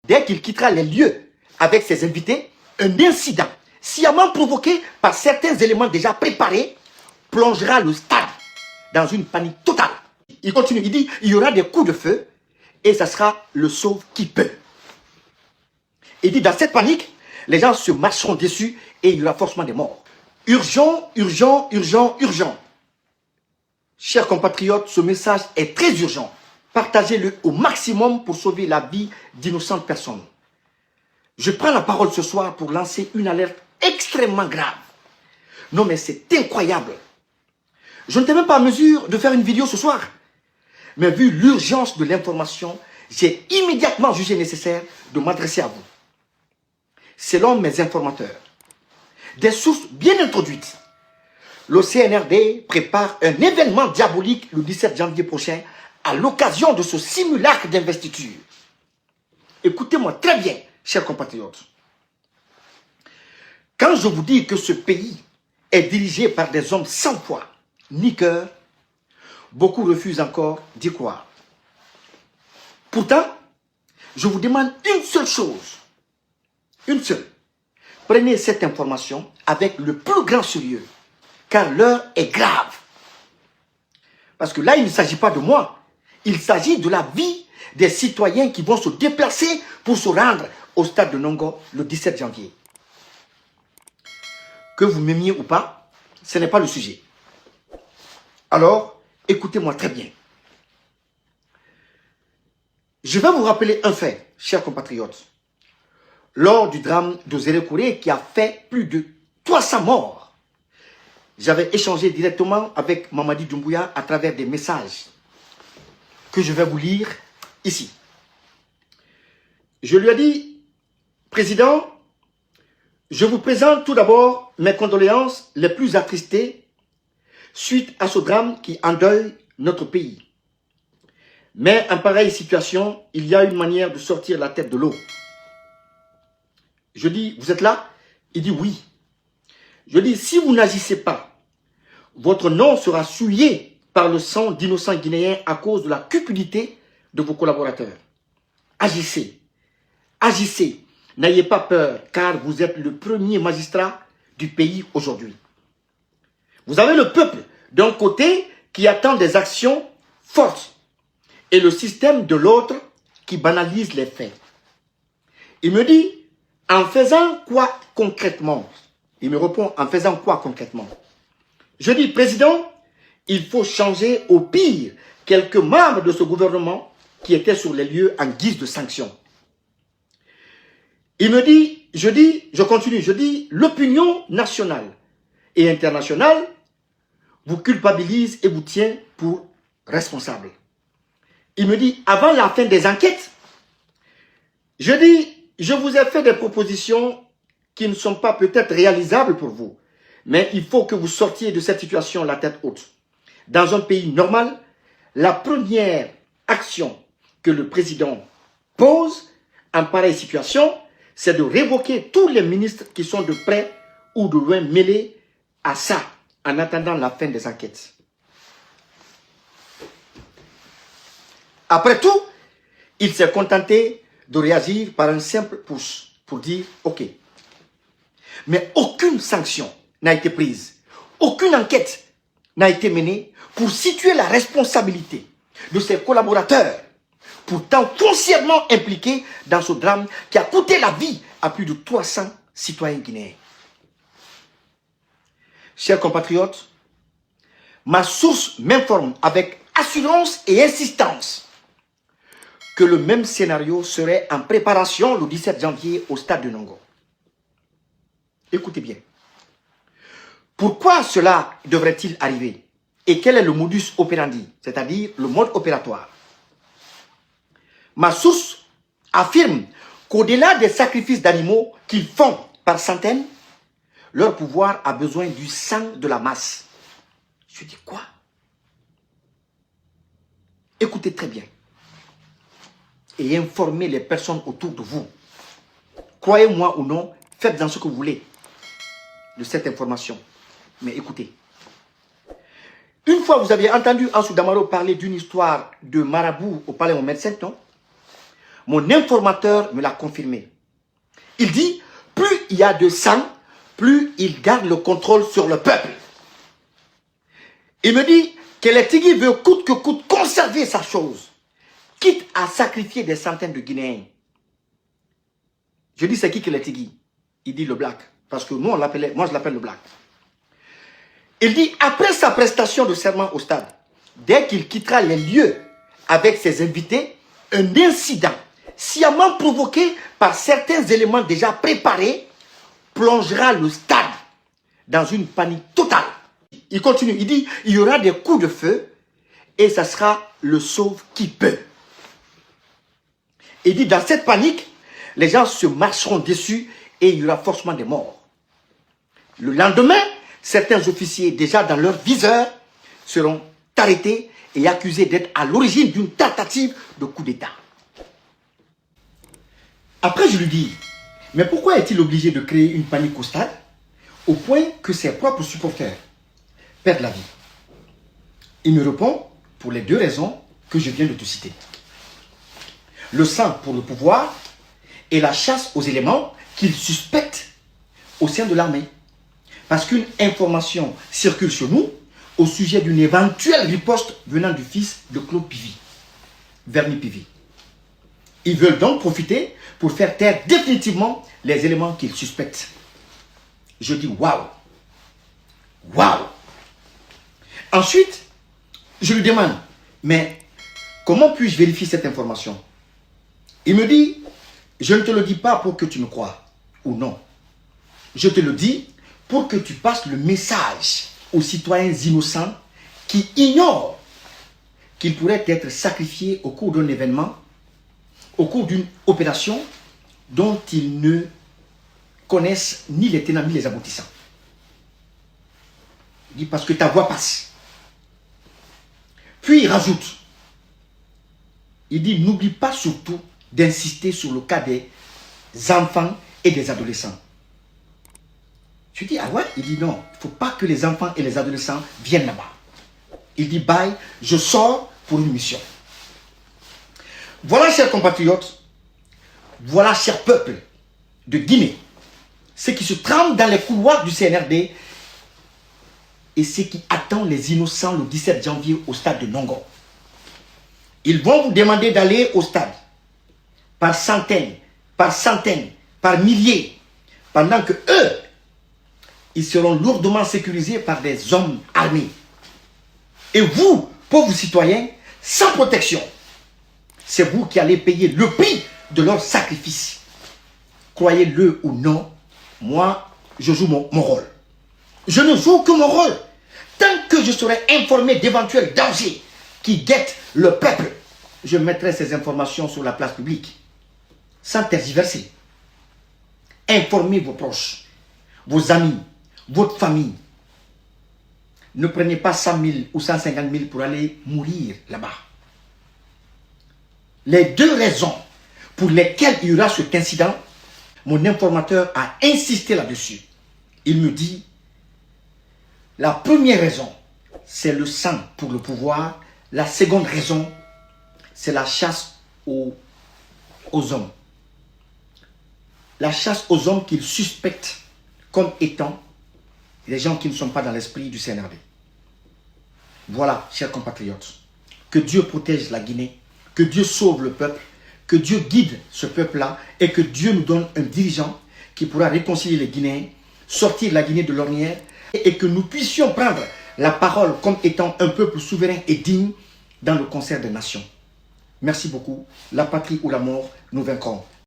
Dès qu'il quittera les lieux avec ses invités, un incident sciemment provoqué par certains éléments déjà préparés plongera le stade dans une panique totale. Il continue, il dit, il y aura des coups de feu et ça sera le sauve qui peut. Il dit, dans cette panique, les gens se marcheront dessus et il y aura forcément des morts. Urgent, urgent, urgent, urgent. Chers compatriotes, ce message est très urgent. Partagez-le au maximum pour sauver la vie d'innocentes personnes. Je prends la parole ce soir pour lancer une alerte extrêmement grave. Non mais c'est incroyable. Je n'étais même pas en mesure de faire une vidéo ce soir. Mais vu l'urgence de l'information, j'ai immédiatement jugé nécessaire de m'adresser à vous. Selon mes informateurs, des sources bien introduites, le CNRD prépare un événement diabolique le 17 janvier prochain à l'occasion de ce simulacre d'investiture. Écoutez-moi très bien, chers compatriotes. Quand je vous dis que ce pays est dirigé par des hommes sans foi ni cœur, beaucoup refusent encore d'y croire. Pourtant, je vous demande une seule chose. Une seule. Prenez cette information avec le plus grand sérieux, car l'heure est grave. Parce que là, il ne s'agit pas de moi. Il s'agit de la vie des citoyens qui vont se déplacer pour se rendre au stade de Nongo le 17 janvier. Que vous m'aimiez ou pas, ce n'est pas le sujet. Alors, écoutez-moi très bien. Je vais vous rappeler un fait, chers compatriotes. Lors du drame de Zérekouré qui a fait plus de 300 morts, j'avais échangé directement avec Mamadi Doumbouya à travers des messages que je vais vous lire ici. Je lui ai dit, Président, je vous présente tout d'abord mes condoléances les plus attristées suite à ce drame qui endeuille notre pays. Mais en pareille situation, il y a une manière de sortir la tête de l'eau. Je dis, vous êtes là? Il dit oui. Je dis, si vous n'agissez pas, votre nom sera souillé par le sang d'innocents Guinéens à cause de la cupidité de vos collaborateurs. Agissez. Agissez. N'ayez pas peur, car vous êtes le premier magistrat du pays aujourd'hui. Vous avez le peuple d'un côté qui attend des actions fortes et le système de l'autre qui banalise les faits. Il me dit, en faisant quoi concrètement? Il me répond, en faisant quoi concrètement? Je dis, Président, il faut changer au pire quelques membres de ce gouvernement qui étaient sur les lieux en guise de sanction. Il me dit, je continue, je dis, l'opinion nationale et internationale vous culpabilise et vous tient pour responsable. Il me dit, avant la fin des enquêtes, je dis, je vous ai fait des propositions qui ne sont pas peut-être réalisables pour vous, mais il faut que vous sortiez de cette situation la tête haute. Dans un pays normal, la première action que le président pose en pareille situation, c'est de révoquer tous les ministres qui sont de près ou de loin mêlés à ça, en attendant la fin des enquêtes. Après tout, il s'est contenté de réagir par un simple pouce pour dire « OK ». Mais aucune sanction n'a été prise, aucune enquête n'a été menée pour situer la responsabilité de ses collaborateurs, pourtant foncièrement impliqués dans ce drame qui a coûté la vie à plus de 300 citoyens guinéens. Chers compatriotes, ma source m'informe avec assurance et insistance que le même scénario serait en préparation le 17 janvier au stade de Nongo. Écoutez bien. Pourquoi cela devrait-il arriver? Et quel est le modus operandi, c'est-à-dire le mode opératoire? Ma source affirme qu'au-delà des sacrifices d'animaux qu'ils font par centaines, leur pouvoir a besoin du sang de la masse. Je dis quoi? Écoutez très bien. Et informez les personnes autour de vous. Croyez-moi ou non, faites-en ce que vous voulez de cette information. Mais écoutez. Une fois, vous aviez entendu Ansou Damaro parler d'une histoire de marabout au palais au médecin, non? Mon informateur me l'a confirmé. Il dit, plus il y a de sang, plus il garde le contrôle sur le peuple. Il me dit que les Tigui veut coûte que coûte conserver sa chose, quitte à sacrifier des centaines de Guinéens. Je dis, c'est qui que les Tigui? Il dit le Black, parce que nous on l'appelait, moi je l'appelle le Black. Il dit, après sa prestation de serment au stade, dès qu'il quittera les lieux avec ses invités, un incident sciemment provoqué par certains éléments déjà préparés plongera le stade dans une panique totale. Il continue, il dit, il y aura des coups de feu et ça sera le sauve qui peut. Il dit, dans cette panique, les gens se marcheront dessus et il y aura forcément des morts. Le lendemain, certains officiers déjà dans leur viseur seront arrêtés et accusés d'être à l'origine d'une tentative de coup d'État. Après, je lui dis, mais pourquoi est-il obligé de créer une panique au stade au point que ses propres supporters perdent la vie? Il me répond pour les deux raisons que je viens de te citer. Le sang pour le pouvoir et la chasse aux éléments qu'il suspecte au sein de l'armée. Parce qu'une information circule chez nous au sujet d'une éventuelle riposte venant du fils de Claude Pivy, Verny Pivy. Ils veulent donc profiter pour faire taire définitivement les éléments qu'ils suspectent. Je dis waouh, waouh. Ensuite, je lui demande, mais comment puis-je vérifier cette information? Il me dit, je ne te le dis pas pour que tu me crois, ou non. Je te le dis pour que tu passes le message aux citoyens innocents qui ignorent qu'ils pourraient être sacrifiés au cours d'un événement, au cours d'une opération dont ils ne connaissent ni les tenants ni les aboutissants. Il dit parce que ta voix passe. Puis il rajoute, il dit n'oublie pas surtout d'insister sur le cas des enfants et des adolescents. Je dis, ah ouais? Il dit non, il ne faut pas que les enfants et les adolescents viennent là-bas. Il dit, bye, je sors pour une mission. Voilà, chers compatriotes, voilà, chers peuples de Guinée, ce qui se trame dans les couloirs du CNRD et ce qui attend les innocents le 17 janvier au stade de Nongo. Ils vont vous demander d'aller au stade par centaines, par milliers, pendant que eux, ils seront lourdement sécurisés par des hommes armés. Et vous, pauvres citoyens, sans protection, c'est vous qui allez payer le prix de leur sacrifice. Croyez-le ou non, moi, je joue mon rôle. Je ne joue que mon rôle. Tant que je serai informé d'éventuels dangers qui guettent le peuple, je mettrai ces informations sur la place publique, sans tergiverser. Informez vos proches, vos amis, votre famille. Ne prenez pas 100 000 ou 150 000 pour aller mourir là-bas. Les deux raisons pour lesquelles il y aura cet incident, mon informateur a insisté là-dessus. Il me dit, la première raison, c'est le sang pour le pouvoir. La seconde raison, c'est la chasse aux hommes. La chasse aux hommes qu'ils suspectent comme étant les gens qui ne sont pas dans l'esprit du CNRD. Voilà, chers compatriotes, que Dieu protège la Guinée, que Dieu sauve le peuple, que Dieu guide ce peuple-là et que Dieu nous donne un dirigeant qui pourra réconcilier les Guinéens, sortir la Guinée de l'ornière et que nous puissions prendre la parole comme étant un peuple souverain et digne dans le concert des nations. Merci beaucoup. La patrie ou la mort, nous vaincrons.